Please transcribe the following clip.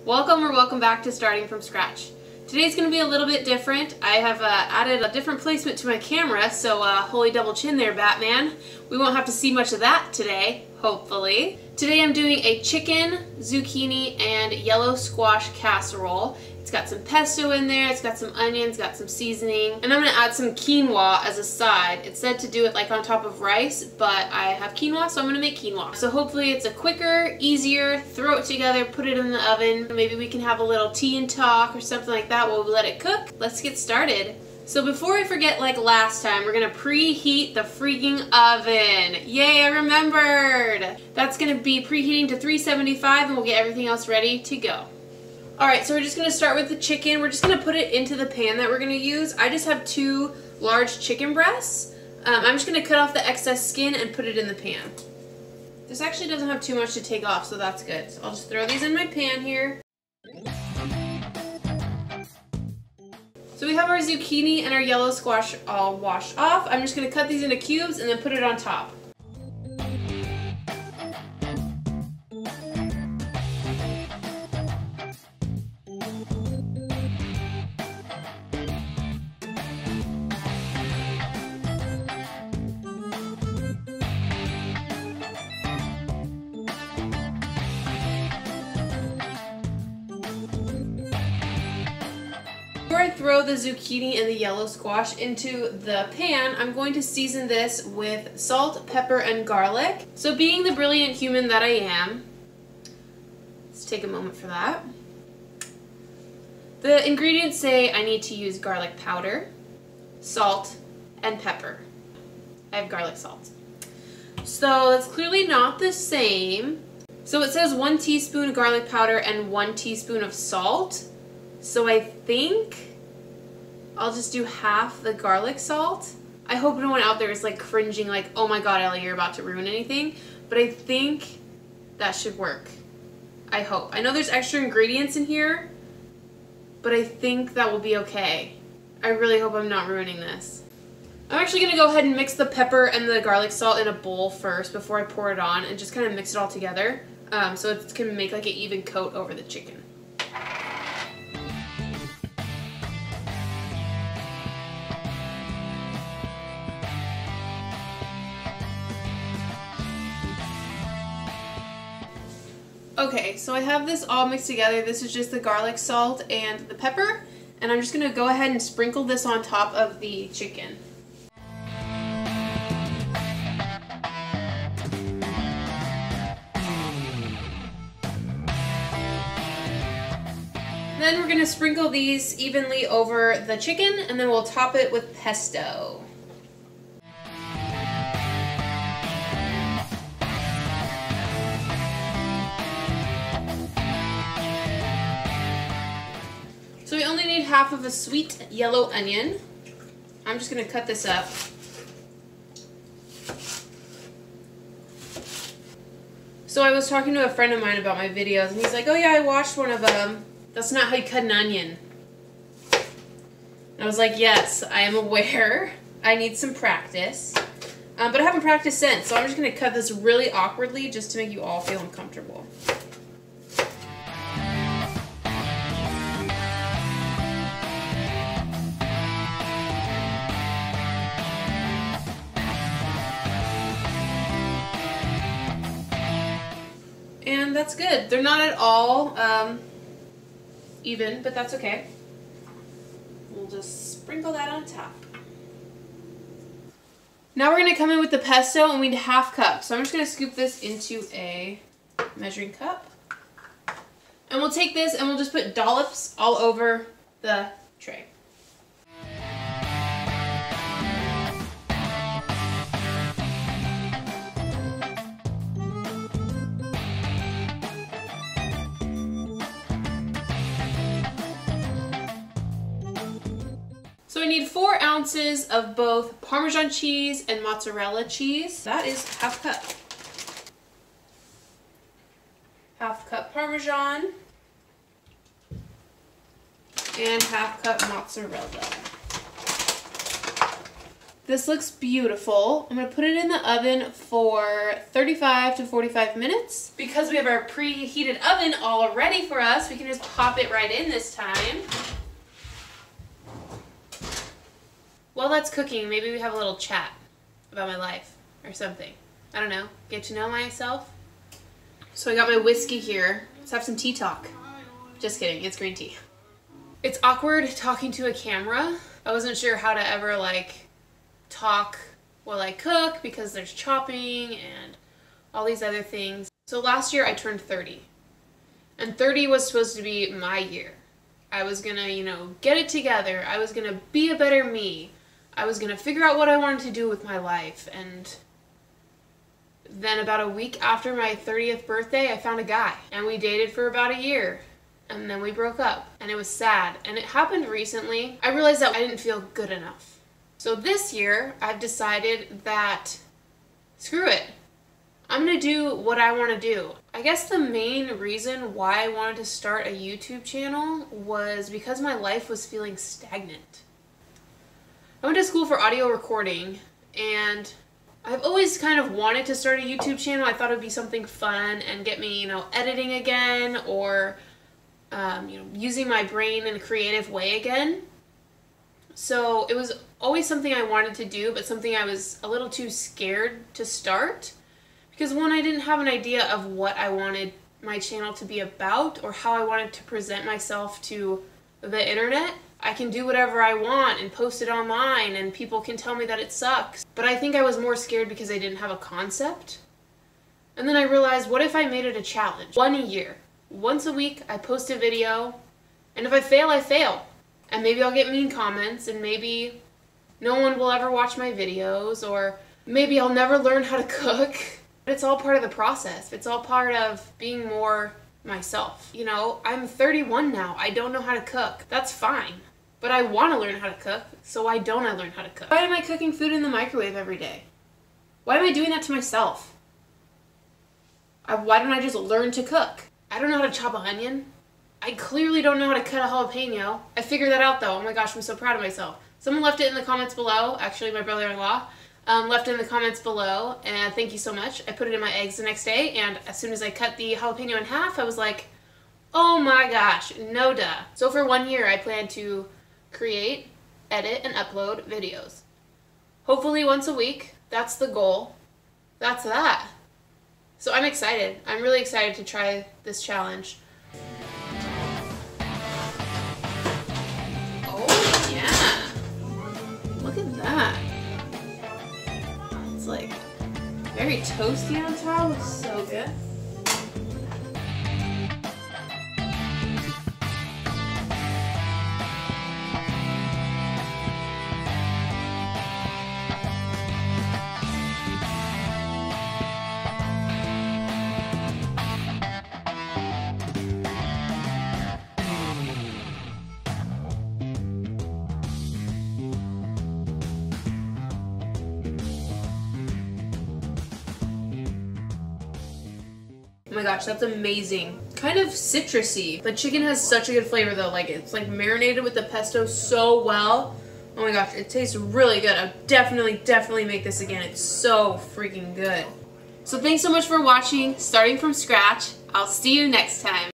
Welcome back to Starting from Scratch. Today's going to be a little bit different. I have added a different placement to my camera, so holy double chin there, Batman. We won't have to see much of that today, hopefully. Today I'm doing a chicken, zucchini, and yellow squash casserole. It's got some pesto in there, it's got some onions, got some seasoning, and I'm going to add some quinoa as a side. It said to do it like on top of rice, but I have quinoa, so I'm going to make quinoa. So hopefully it's a quicker, easier, throw it together, put it in the oven. Maybe we can have a little tea and talk or something like that while we let it cook. Let's get started. So before I forget, like last time, we're going to preheat the freaking oven. Yay, I remembered! That's going to be preheating to 375 and we'll get everything else ready to go. Alright, so we're just going to start with the chicken. We're just going to put it into the pan that we're going to use. I just have 2 large chicken breasts. I'm just going to cut off the excess skin and put it in the pan. This actually doesn't have too much to take off, so that's good. So I'll just throw these in my pan here. So we have our zucchini and our yellow squash all washed off. I'm just going to cut these into cubes and then put it on top. Before I throw the zucchini and the yellow squash into the pan, I'm going to season this with salt, pepper, and garlic. So being the brilliant human that I am, let's take a moment for that. The ingredients say I need to use garlic powder, salt, and pepper. I have garlic salt. So that's clearly not the same. So it says 1 teaspoon garlic powder and 1 teaspoon of salt. So I think I'll just do half the garlic salt. I hope no one out there is like cringing like, oh my god, Ellie, you're about to ruin anything. But I think that should work. I hope. I know there's extra ingredients in here, but I think that will be okay. I really hope I'm not ruining this. I'm actually going to go ahead and mix the pepper and the garlic salt in a bowl first before I pour it on and just kind of mix it all together so it can make like an even coat over the chicken. Okay, so I have this all mixed together. This is just the garlic salt and the pepper, and I'm just going to go ahead and sprinkle this on top of the chicken. Then we're going to sprinkle these evenly over the chicken, and then we'll top it with pesto. So we only need half of a sweet yellow onion. I'm just going to cut this up. So I was talking to a friend of mine about my videos, and he's like, oh yeah, I watched one of them. That's not how you cut an onion. And I was like, yes, I am aware. I need some practice. But I haven't practiced since, so I'm just going to cut this really awkwardly just to make you all feel uncomfortable. And that's good. They're not at all even, but that's okay. We'll just sprinkle that on top. Now we're going to come in with the pesto, and we need ½ cup. So I'm just going to scoop this into a measuring cup. And we'll take this and we'll just put dollops all over the tray. So I need 4 ounces of both Parmesan cheese and mozzarella cheese. That is ½ cup. ½ cup Parmesan and ½ cup mozzarella. This looks beautiful. I'm going to put it in the oven for 35 to 45 minutes. Because we have our preheated oven all ready for us, we can just pop it right in this time. While that's cooking, maybe we have a little chat about my life or something. I don't know. Get to know myself. So I got my whiskey here. Let's have some tea talk. Just kidding. It's green tea. It's awkward talking to a camera. I wasn't sure how to ever talk while I cook because there's chopping and all these other things. So last year I turned 30. And 30 was supposed to be my year. I was gonna, get it together. I was gonna be a better me. I was gonna figure out what I wanted to do with my life. And then about a week after my 30th birthday, I found a guy. And we dated for about a year. And then we broke up. And it was sad. And it happened recently. I realized that I didn't feel good enough. So this year, I've decided that, screw it. I'm gonna do what I wanna do. I guess the main reason why I wanted to start a YouTube channel was because my life was feeling stagnant. I went to school for audio recording, and I've always kind of wanted to start a YouTube channel. I thought it would be something fun and get me, editing again, or, using my brain in a creative way again. So it was always something I wanted to do, but something I was a little too scared to start. Because one, I didn't have an idea of what I wanted my channel to be about or how I wanted to present myself to the internet. I can do whatever I want and post it online and people can tell me that it sucks. But I think I was more scared because I didn't have a concept. And then I realized, what if I made it a challenge? 1 year. Once a week, I post a video, and if I fail, I fail. And maybe I'll get mean comments, and maybe no one will ever watch my videos, or maybe I'll never learn how to cook. But it's all part of the process. It's all part of being more myself. I'm 31 now. I don't know how to cook. That's fine. But I want to learn how to cook, so why don't I learn how to cook? Why am I cooking food in the microwave every day? Why am I doing that to myself? Why don't I just learn to cook? I don't know how to chop an onion. I clearly don't know how to cut a jalapeno. I figured that out though. Oh my gosh, I'm so proud of myself. Someone left it in the comments below. Actually, my brother-in-law left it in the comments below, and thank you so much. I put it in my eggs the next day, and as soon as I cut the jalapeno in half, I was like, oh my gosh, no duh. So for 1 year, I plan to create, edit, and upload videos. Hopefully once a week. That's the goal. That's that. So I'm excited. I'm really excited to try this challenge. Oh yeah. Look at that. It's very toasty on top. Looks so good. Oh my gosh, that's amazing. Kind of citrusy. The chicken has such a good flavor though. It's marinated with the pesto so well. Oh my gosh, it tastes really good. I'll definitely make this again. It's so freaking good. So thanks so much for watching Starting from Scratch. I'll see you next time.